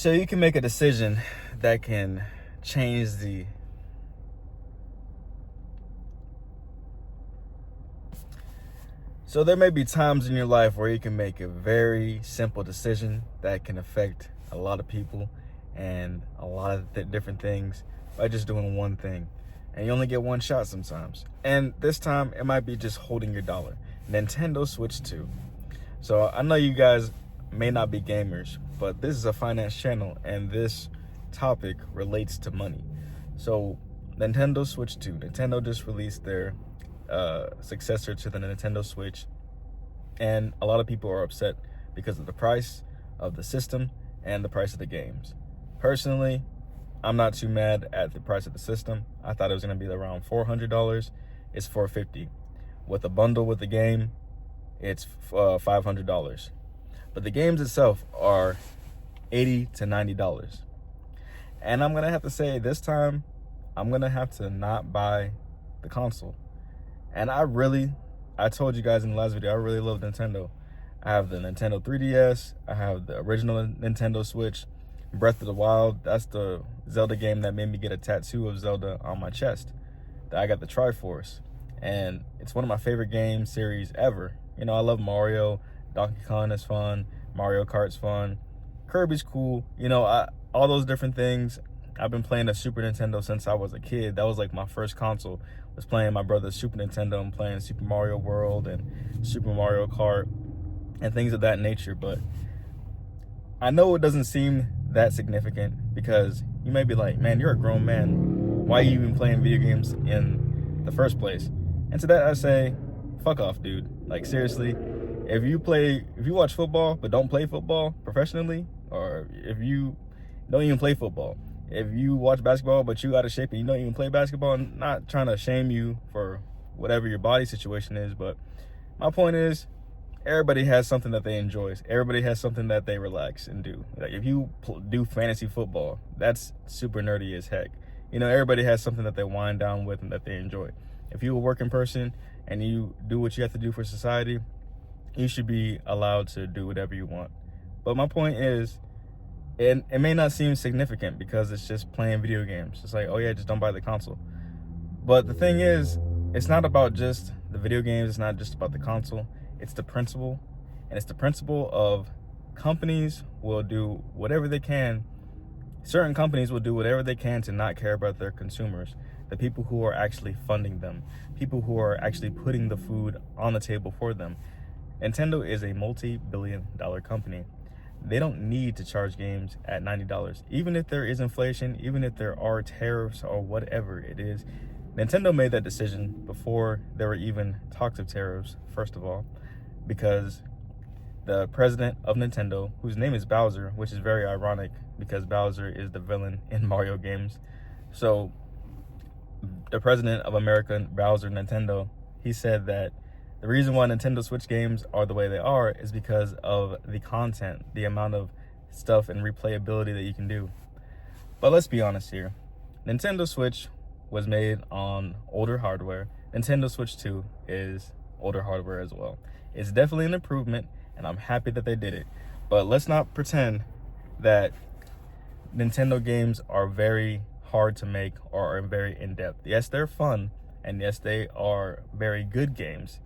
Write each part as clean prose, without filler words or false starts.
So you can make a decision that can change the So there may be times in your life where you can make a very simple decision that can affect a lot of people and a lot of different things by just doing one thing. And you only get one shot sometimes. And this time it might be just holding your dollar. Nintendo Switch 2. So I know you guys may not be gamers, but this is a finance channel and this topic relates to money. So Nintendo Switch 2. Nintendo just released their successor to the Nintendo Switch, and a lot of people are upset because of the price of the system and the price of the games. Personally, I'm not too mad at the price of the system. I thought it was going to be around $400. It's $450. With a bundle with the game, it's $500. But the games itself are $80 to $90. And I'm going to have to say this time, I'm going to have to not buy the console. And I told you guys in the last video, I really love Nintendo. I have the Nintendo 3DS. I have the original Nintendo Switch. Breath of the Wild, that's the Zelda game that made me get a tattoo of Zelda on my chest. I got the Triforce. And it's one of my favorite game series ever. You know, I love Mario. Donkey Kong is fun. Mario Kart's fun. Kirby's cool. You know, all those different things. I've been playing the Super Nintendo since I was a kid. That was like my first console. Was playing my brother's Super Nintendo and playing Super Mario World and Super Mario Kart and things of that nature. But I know it doesn't seem that significant because you may be like, man, you're a grown man. Why are you even playing video games in the first place? And to that I say, fuck off, dude. Like, seriously, if you watch football but don't play football professionally, or if you don't even play football, if you watch basketball but you out of shape and you don't even play basketball, I'm not trying to shame you for whatever your body situation is, but my point is, everybody has something that they enjoy. Everybody has something that they relax and do. Like, if you do fantasy football, that's super nerdy as heck. You know, everybody has something that they wind down with and that they enjoy. If you're a working person and you do what you have to do for society, you should be allowed to do whatever you want. But my point is, it may not seem significant because it's just playing video games. It's like, oh yeah, just don't buy the console. But the thing is, it's not about just the video games. It's not just about the console. It's the principle. And it's the principle of companies will do whatever they can. Certain companies will do whatever they can to not care about their consumers, the people who are actually funding them, people who are actually putting the food on the table for them. Nintendo is a multi-billion-dollar company. They don't need to charge games at $90. Even if there is inflation, even if there are tariffs or whatever it is, Nintendo made that decision before there were even talks of tariffs, first of all, because the president of Nintendo, whose name is Bowser, which is very ironic because Bowser is the villain in Mario games. So the president of America, Bowser Nintendo, he said that the reason why Nintendo Switch games are the way they are is because of the content, the amount of stuff and replayability that you can do. But let's be honest here. Nintendo Switch was made on older hardware. Nintendo Switch 2 is older hardware as well. It's definitely an improvement, and I'm happy that they did it. But let's not pretend that Nintendo games are very hard to make or are very in-depth. Yes, they're fun, and yes, they are very good games,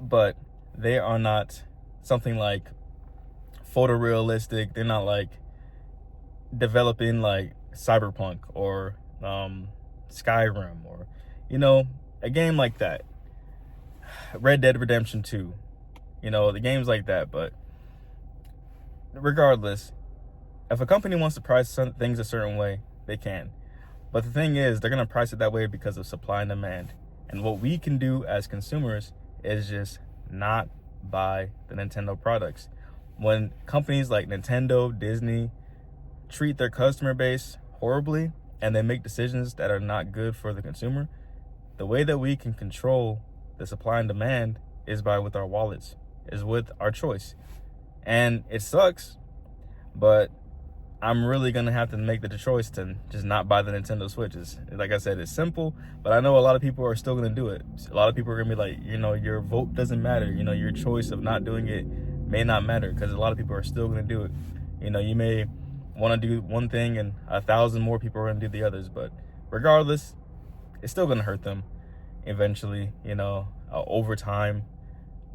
but they are not something like photorealistic. They're not like developing like Cyberpunk or Skyrim or, you know, a game like that. Red Dead Redemption 2, you know, the games like that. But regardless, if a company wants to price some things a certain way, they can. But the thing is, they're going to price it that way because of supply and demand. And what we can do as consumers is just not buy the Nintendo products. When companies like Nintendo, Disney treat their customer base horribly and they make decisions that are not good for the consumer, the way that we can control the supply and demand is with our wallets, is with our choice. And it sucks, but I'm really gonna have to make the choice to just not buy the Nintendo Switch. Like I said, it's simple, but I know a lot of people are still gonna do it. A lot of people are gonna be like, you know, your vote doesn't matter. You know, your choice of not doing it may not matter, because a lot of people are still gonna do it. You know, you may want to do one thing and 1,000 more people are going to do the others. But regardless, it's still going to hurt them eventually, over time.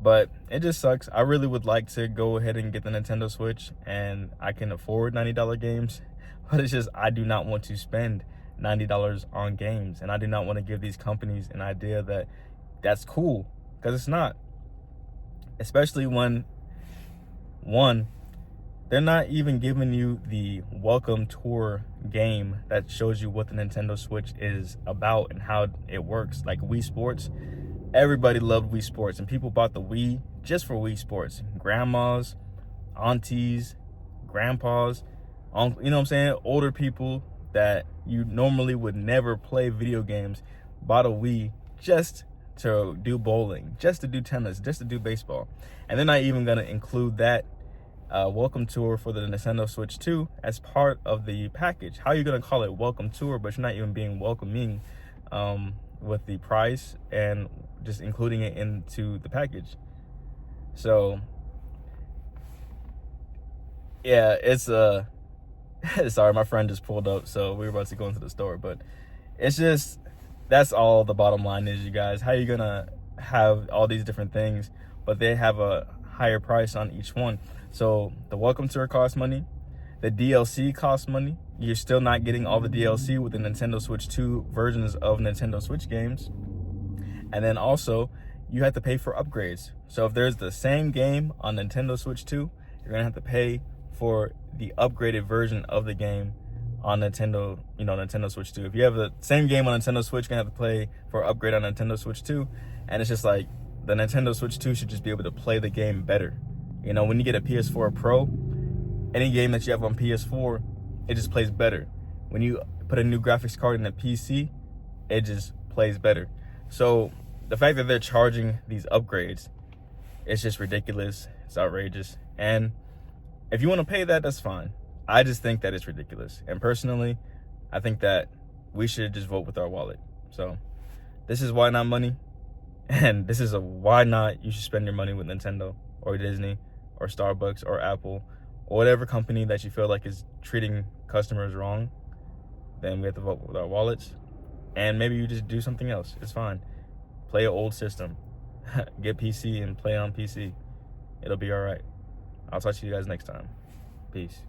But it just sucks. I really would like to go ahead and get the Nintendo Switch, and I can afford $90 games, but it's just I do not want to spend $90 on games, and I do not want to give these companies an idea that that's cool, because it's not. Especially when, one, they're not even giving you the welcome tour game that shows you what the Nintendo Switch is about and how it works. Like Wii Sports, everybody loved Wii Sports, and people bought the Wii just for Wii Sports. Grandmas, aunties, grandpas, you know what I'm saying? Older people that you normally would never play video games bought a Wii just to do bowling, just to do tennis, just to do baseball. And they're not even going to include that welcome tour for the Nintendo Switch 2 as part of the package. How are you going to call it welcome tour, but you're not even being welcoming with the price and just including it into the package? So yeah, it's sorry, my friend just pulled up, so we were about to go into the store, but it's just, that's all the bottom line is, you guys. How are you gonna have all these different things, but they have a higher price on each one? So the welcome tour costs money, the DLC costs money. You're still not getting all the DLC with the Nintendo Switch 2 versions of Nintendo Switch games. And then also, you have to pay for upgrades. So if there's the same game on Nintendo Switch 2, you're gonna have to pay for the upgraded version of the game on Nintendo, Nintendo Switch 2. If you have the same game on Nintendo Switch, you're gonna have to play for upgrade on Nintendo Switch 2. And it's just like, the Nintendo Switch 2 should just be able to play the game better. When you get a PS4 Pro, any game that you have on PS4, it just plays better. When you put a new graphics card in a PC, it just plays better. So the fact that they're charging these upgrades, it's just ridiculous. It's outrageous. And if you want to pay that, that's fine. I just think that it's ridiculous. And personally, I think that we should just vote with our wallet. So this is Why Not Money. And this is a why not you should spend your money with Nintendo or Disney or Starbucks or Apple or whatever company that you feel like is treating customers wrong. Then we have to vote with our wallets. And maybe you just do something else. It's fine. Play an old system. Get PC and play on PC. It'll be all right. I'll talk to you guys next time. Peace.